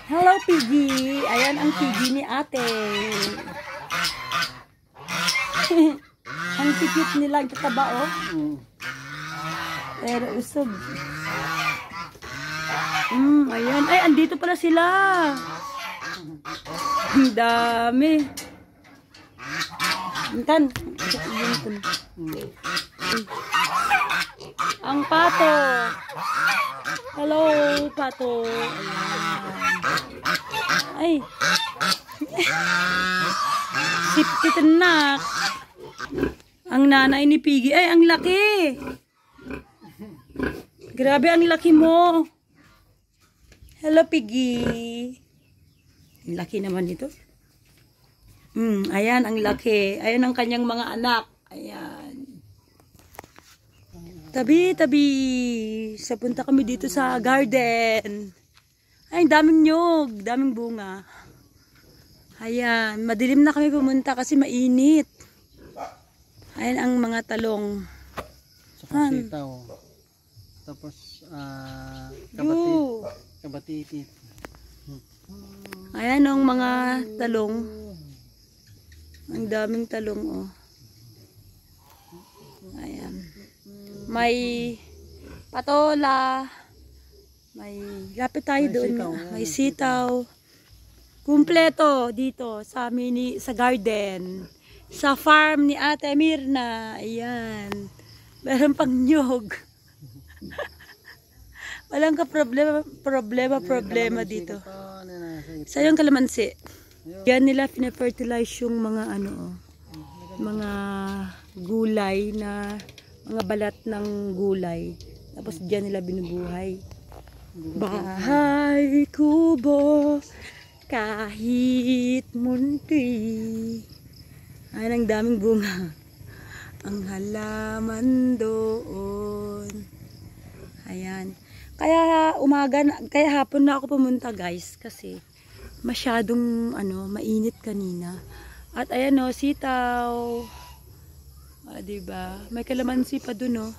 Hello, Piggy. Ayan ang Piggy ni ate. Ang cute nila, ang tataba, oh. Pero usog. Ayan. Ay, andito pala sila. Ang dami. Intan. Ang pato. Hello, pato. Ayan. Ay. Sipit-nak. Ang nanay ni Piggy. Ay, ang laki. Grabe, ang laki mo. Hello, Piggy. Ang laki naman ito. Ayan, ang laki. Ayan ang kanyang mga anak. Ayan. Tabi. Sapunta kami dito sa garden. Ay, daming nyog. Daming bunga. Ayan. Madilim na kami pumunta kasi mainit. Ayan ang mga talong. Saka sitaw. Tapos, kabati. Ayan ang mga talong. Ang daming talong, oh. Ayan. May patola. Lapit tayo doon. May sitaw. Kumpleto dito sa sa garden. Sa farm ni Ate Mirna. Ayan. Meron pang nyog. Walang problema dito. Sa yung kalamansi. Yan nila pina-fertilize yung mga mga gulay na mga balat ng gulay. Tapos diyan nila binubuhay. Bahay kubo kahit munti. Ay, ang daming bunga. Ang halaman doon. Ayan. Kaya hapon na ako pumunta, guys, kasi masyadong mainit kanina. At ayan, oh, sitaw. Diba? May kalamansi pa dun, oh.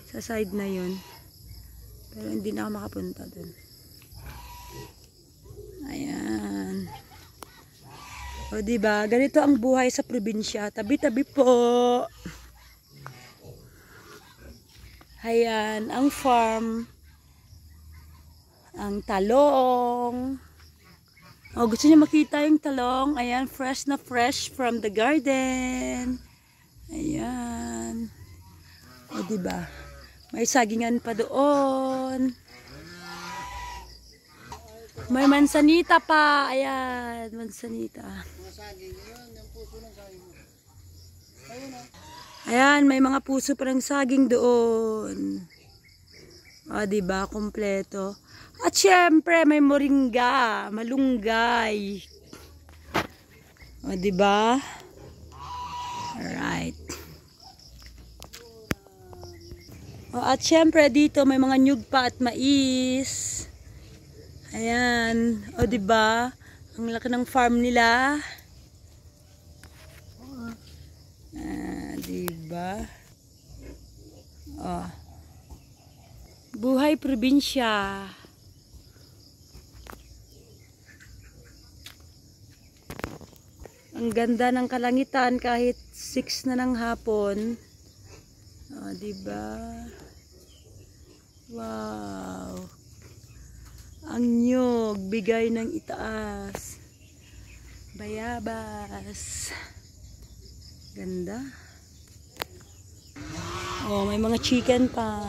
Sa side na 'yon. Pero hindi na ako makapunta dun. Ayan. O, diba? Ganito ang buhay sa probinsya. Tabi-tabi po. Ayan, ang farm. Ang talong. O, gusto niyo makita yung talong? Ayan, fresh na fresh from the garden. Ayan. O, diba? May sagingan pa doon. May mansanita pa. Ayan, mansanita. Ayan, may mga puso pa ng saging doon. O, diba? Kompleto. At syempre, may moringa. Malunggay. O, diba? Alright. O, at syempre, dito may mga nyug pa at mais. Ayan. O, diba? Ang laki ng farm nila. Diba? O. Buhay probinsya. Ang ganda ng kalangitan kahit 6 na ng hapon. O, diba? Wow. Ang nyog, bigay ng itaas. Bayabas. Ganda. Oh, may mga chicken pa.